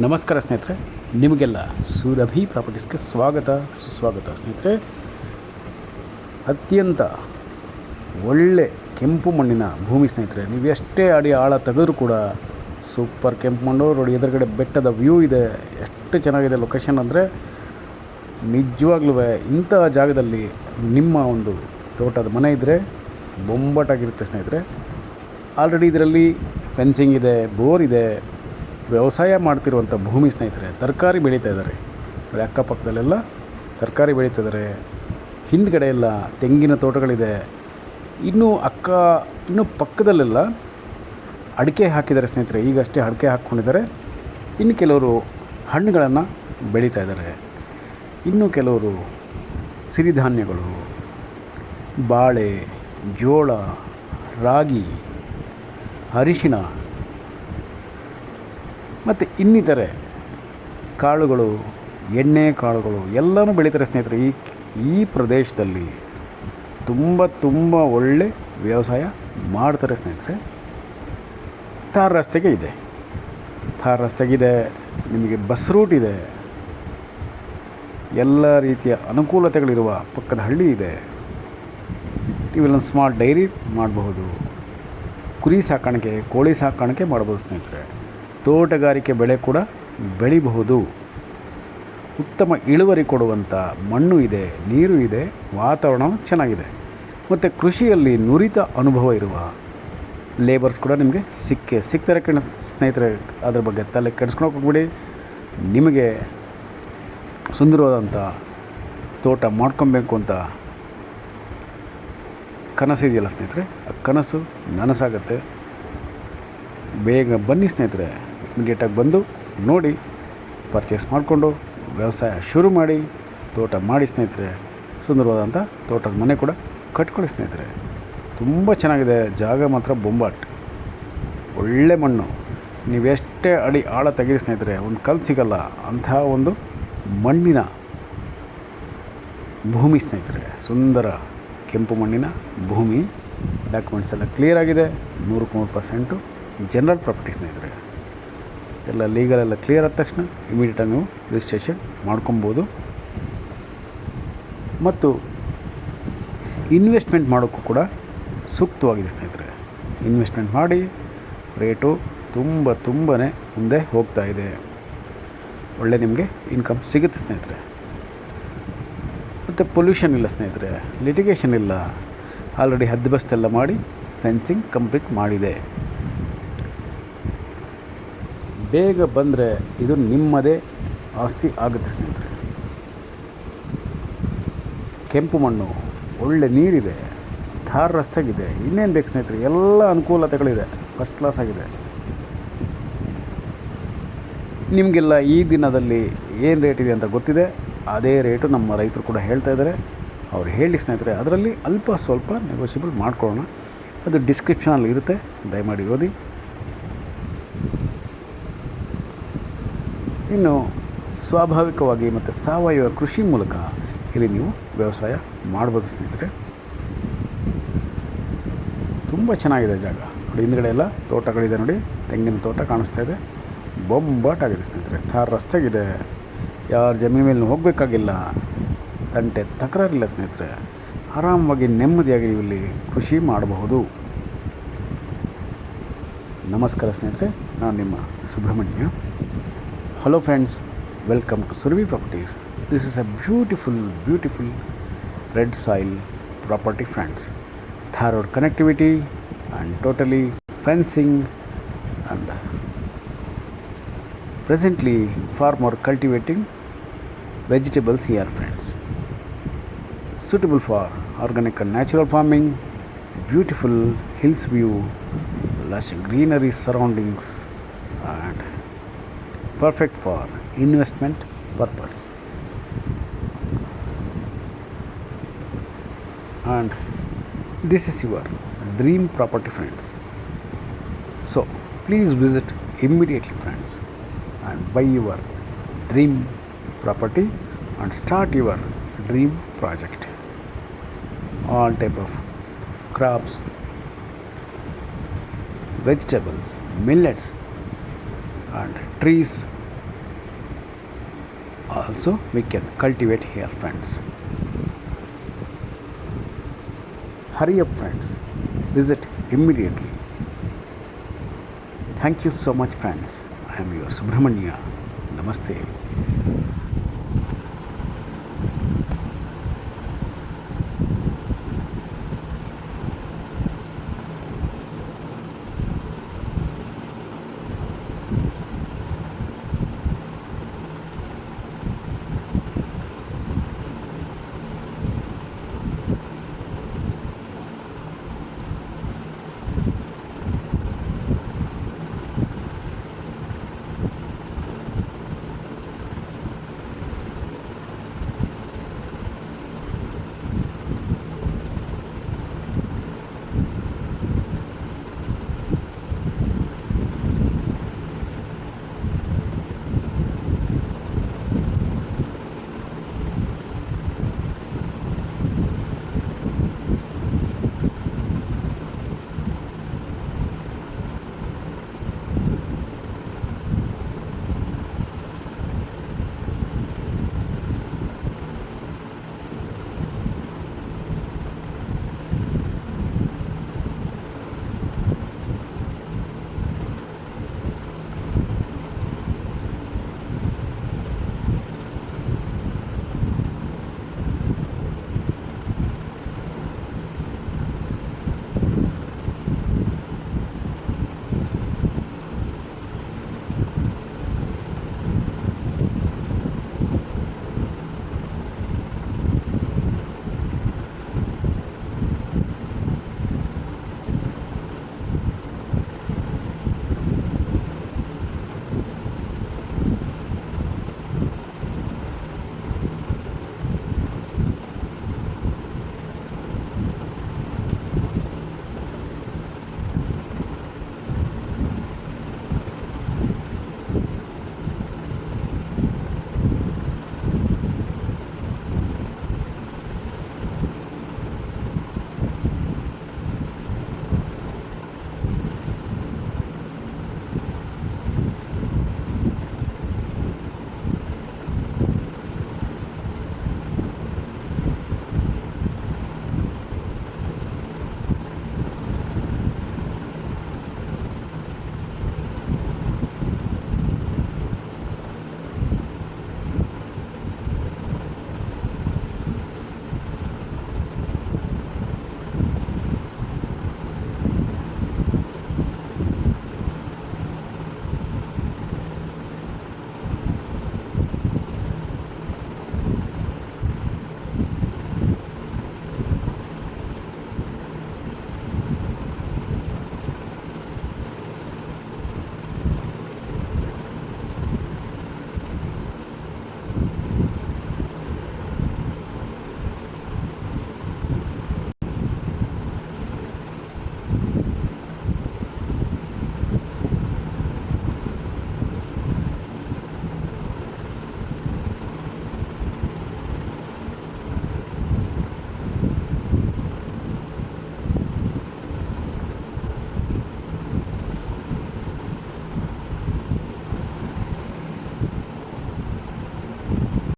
ನಮಸ್ಕಾರ ಸ್ನೇಹಿತರೆ, ನಿಮಗೆಲ್ಲ ಸುರಭಿ ಪ್ರಾಪರ್ಟೀಸ್ಗೆ ಸ್ವಾಗತ ಸುಸ್ವಾಗತ. ಸ್ನೇಹಿತರೆ, ಅತ್ಯಂತ ಒಳ್ಳೆ ಕೆಂಪು ಮಣ್ಣಿನ ಭೂಮಿ ಸ್ನೇಹಿತರೆ. ನೀವು ಎಷ್ಟೇ ಅಡಿ ಆಳ ತೆಗೆದ್ರೂ ಕೂಡ ಸೂಪರ್ ಕೆಂಪು ಮಣ್ಣು. ನೋಡಿ, ಎದುರುಗಡೆ ಬೆಟ್ಟದ ವ್ಯೂ ಇದೆ. ಎಷ್ಟು ಚೆನ್ನಾಗಿದೆ ಲೊಕೇಶನ್ ಅಂದರೆ ನಿಜವಾಗ್ಲೂ ಇಂಥ ಜಾಗದಲ್ಲಿ ನಿಮ್ಮ ಒಂದು ತೋಟದ ಮನೆ ಇದ್ದರೆ ಬೊಂಬಾಟಾಗಿರುತ್ತೆ ಸ್ನೇಹಿತರೆ. ಆಲ್ರೆಡಿ ಇದರಲ್ಲಿ ಫೆನ್ಸಿಂಗ್ ಇದೆ, ಬೋರ್ ಇದೆ, ವ್ಯವಸಾಯ ಮಾಡ್ತಿರುವಂಥ ಭೂಮಿ ಸ್ನೇಹಿತರೆ. ತರಕಾರಿ ಬೆಳೀತಾ ಇದ್ದಾರೆ, ಅಕ್ಕಪಕ್ಕದಲ್ಲೆಲ್ಲ ತರಕಾರಿ ಬೆಳೀತಾ ಇದ್ದಾರೆ. ಹಿಂದ್ಗಡೆ ಎಲ್ಲ ತೆಂಗಿನ ತೋಟಗಳಿದೆ. ಇನ್ನು ಪಕ್ಕದಲ್ಲೆಲ್ಲ ಅಡಿಕೆ ಹಾಕಿದ್ದಾರೆ ಸ್ನೇಹಿತರೆ. ಈಗಷ್ಟೇ ಅಡಿಕೆ ಹಾಕ್ಕೊಂಡಿದ್ದಾರೆ. ಇನ್ನು ಕೆಲವರು ಹಣ್ಣುಗಳನ್ನು ಬೆಳೀತಾ ಇದ್ದಾರೆ. ಇನ್ನು ಕೆಲವರು ಸಿರಿಧಾನ್ಯಗಳು, ಬಾಳೆ, ಜೋಳ, ರಾಗಿ, ಅರಿಶಿಣ ಮತ್ತು ಇನ್ನಿತರೆ ಕಾಳುಗಳು, ಎಣ್ಣೆ ಕಾಳುಗಳು ಎಲ್ಲನೂ ಬೆಳೀತಾರೆ ಸ್ನೇಹಿತರೆ. ಈ ಪ್ರದೇಶದಲ್ಲಿ ತುಂಬ ಒಳ್ಳೆ ವ್ಯವಸಾಯ ಮಾಡ್ತಾರೆ ಸ್ನೇಹಿತರೆ. ತಾರ್ ರಸ್ತೆಗಿದೆ, ನಿಮಗೆ ಬಸ್ ರೂಟ್ ಇದೆ, ಎಲ್ಲ ರೀತಿಯ ಅನುಕೂಲತೆಗಳಿರುವ ಪಕ್ಕದ ಹಳ್ಳಿ ಇದೆ. ನೀವೆಲ್ಲೊಂದು ಸ್ಮಾಲ್ ಡೈರಿ ಮಾಡಬಹುದು, ಕುರಿ ಸಾಕಾಣಿಕೆ, ಕೋಳಿ ಸಾಕಾಣಿಕೆ ಮಾಡ್ಬೋದು ಸ್ನೇಹಿತರೆ. ತೋಟಗಾರಿಕೆ ಬೆಳೆ ಕೂಡ ಬೆಳಿಬಹುದು. ಉತ್ತಮ ಇಳುವರಿ ಕೊಡುವಂಥ ಮಣ್ಣು ಇದೆ, ನೀರು ಇದೆ, ವಾತಾವರಣ ಚೆನ್ನಾಗಿದೆ. ಮತ್ತು ಕೃಷಿಯಲ್ಲಿ ನುರಿತ ಅನುಭವ ಇರುವ ಲೇಬರ್ಸ್ ಕೂಡ ನಿಮಗೆ ಸಿಗ್ತಾರೆ ಸ್ನೇಹಿತರೆ. ಅದ್ರ ಬಗ್ಗೆ ತಲೆ ಕೆಡಿಸ್ಕೊಳಕ್ಕೆ ಹೋಗ್ಬಿಡಿ. ನಿಮಗೆ ಸುಂದರವಾದಂಥ ತೋಟ ಮಾಡ್ಕೊಬೇಕು ಅಂತ ಕನಸಿದೆಯಲ್ಲ ಸ್ನೇಹಿತರೆ, ಆ ಕನಸು ನನಸಾಗುತ್ತೆ. ಬೇಗ ಬನ್ನಿ ಸ್ನೇಹಿತರೆ, ಇಮಿಡಿಯೇಟಾಗಿ ಬಂದು ನೋಡಿ, ಪರ್ಚೇಸ್ ಮಾಡಿಕೊಂಡು ವ್ಯವಸಾಯ ಶುರು ಮಾಡಿ, ತೋಟ ಮಾಡಿ ಸ್ನೇಹಿತರೆ. ಸುಂದರವಾದಂಥ ತೋಟದ ಮನೆ ಕೂಡ ಕಟ್ಕೊಳ್ಳಿ ಸ್ನೇಹಿತರೆ. ತುಂಬ ಚೆನ್ನಾಗಿದೆ ಜಾಗ, ಮಾತ್ರ ಬೊಂಬಾಟ್. ಒಳ್ಳೆ ಮಣ್ಣು. ನೀವೆಷ್ಟೇ ಅಡಿ ಆಳ ತೆಗೀರಿ ಸ್ನೇಹಿತರೆ, ಒಂದು ಕಲ್ಲು ಸಿಗಲ್ಲ ಅಂಥ ಒಂದು ಮಣ್ಣಿನ ಭೂಮಿ ಸ್ನೇಹಿತರೆ. ಸುಂದರ ಕೆಂಪು ಮಣ್ಣಿನ ಭೂಮಿ. ಡಾಕ್ಯುಮೆಂಟ್ಸ್ ಎಲ್ಲ ಕ್ಲಿಯರ್ ಆಗಿದೆ. 100% ಜನರಲ್ ಪ್ರಾಪರ್ಟಿ ಸ್ನೇಹಿತರೆ. ಎಲ್ಲ ಲೀಗಲ್ ಎಲ್ಲ ಕ್ಲಿಯರ್ ಆದ ತಕ್ಷಣ ಇಮಿಡಿಯೇಟಾಗಿ ನೀವು ರಿಜಿಸ್ಟ್ರೇಷನ್ ಮಾಡ್ಕೊಬೋದು. ಮತ್ತು ಇನ್ವೆಸ್ಟ್ಮೆಂಟ್ ಮಾಡೋಕ್ಕೂ ಕೂಡ ಸೂಕ್ತವಾಗಿದೆ ಸ್ನೇಹಿತರೆ. ಇನ್ವೆಸ್ಟ್ಮೆಂಟ್ ಮಾಡಿ ರೇಟು ತುಂಬಾ ಮುಂದೆ ಹೋಗ್ತಾ ಇದೆ. ಒಳ್ಳೆ ನಿಮಗೆ ಇನ್ಕಮ್ ಸಿಗುತ್ತೆ ಸ್ನೇಹಿತರೆ. ಮತ್ತು ಪೊಲ್ಯೂಷನ್ ಇಲ್ಲ ಸ್ನೇಹಿತರೆ, ಲಿಟಿಗೇಷನ್ ಇಲ್ಲ. ಆಲ್ರೆಡಿ ಹದ್ದುಬಸ್ತೆಲ್ಲ ಮಾಡಿ ಫೆನ್ಸಿಂಗ್ ಕಂಪ್ಲೀಟ್ ಮಾಡಿದೆ. ಬೇಗ ಬಂದರೆ ಇದು ನಿಮ್ಮದೇ ಆಸ್ತಿ ಆಗುತ್ತೆ ಸ್ನೇಹಿತರೆ. ಕೆಂಪು ಮಣ್ಣು, ಒಳ್ಳೆ ನೀರಿದೆ, ಧಾರ್ ರಸ್ತೆಗಿದೆ. ಇನ್ನೇನು ಬೇಕು ಸ್ನೇಹಿತರೆ, ಎಲ್ಲ ಅನುಕೂಲತೆಗಳಿದೆ. ಫಸ್ಟ್ ಕ್ಲಾಸ್ ಆಗಿದೆ. ನಿಮಗೆಲ್ಲ ಈ ದಿನದಲ್ಲಿ ಏನು ರೇಟ್ ಇದೆ ಅಂತ ಗೊತ್ತಿದೆ. ಅದೇ ರೇಟು ನಮ್ಮ ರೈತರು ಕೂಡ ಹೇಳ್ತಾ ಇದ್ದಾರೆ. ಅವ್ರು ಹೇಳಿ ಸ್ನೇಹಿತರೆ, ಅದರಲ್ಲಿ ಅಲ್ಪ ಸ್ವಲ್ಪ ನೆಗೋಷಿಯಬಲ್ ಮಾಡ್ಕೊಳ್ಳೋಣ. ಅದು ಡಿಸ್ಕ್ರಿಪ್ಷನಲ್ಲಿ ಇರುತ್ತೆ, ದಯಮಾಡಿ ಓದಿ. ಇನ್ನು ಸ್ವಾಭಾವಿಕವಾಗಿ ಮತ್ತು ಸಾವಯವ ಕೃಷಿ ಮೂಲಕ ಇಲ್ಲಿ ನೀವು ವ್ಯವಸಾಯ ಮಾಡ್ಬೋದು ಸ್ನೇಹಿತರೆ. ತುಂಬ ಚೆನ್ನಾಗಿದೆ ಜಾಗ. ನೋಡಿ, ಹಿಂದ್ಗಡೆ ಎಲ್ಲ ತೋಟಗಳಿದೆ. ನೋಡಿ, ತೆಂಗಿನ ತೋಟ ಕಾಣಿಸ್ತಾ ಇದೆ. ಬೊಂಬಾಟಾಗಿದೆ ಸ್ನೇಹಿತರೆ. ತಾರ್ ರಸ್ತೆಗಿದೆ. ಯಾರ ಜಮೀನು ಮೇಲೆ ಹೋಗಬೇಕಾಗಿಲ್ಲ. ತಂಟೆ ತಕರಾರಿಲ್ಲ ಸ್ನೇಹಿತರೆ. ಆರಾಮವಾಗಿ ನೆಮ್ಮದಿಯಾಗಿ ನೀವು ಇಲ್ಲಿ ಕೃಷಿ ಮಾಡಬಹುದು. ನಮಸ್ಕಾರ ಸ್ನೇಹಿತರೆ, ನಾನು ನಿಮ್ಮ Subrahmanya. Hello friends, welcome to Survi Properties. This is a beautiful red soil property friends. Thar road connectivity and totally fencing, and presently farmer cultivating vegetables here friends. Suitable for organic and natural farming. Beautiful hills view, lush greenery surroundings, and perfect for investment purpose. And this is your dream property friends. So please visit immediately friends and buy your dream property and start your dream project. All type of crops, vegetables, millets and trees also we can cultivate here, friends. Hurry up, friends, visit immediately. Thank you so much, friends. I am your Subramanya. Namaste.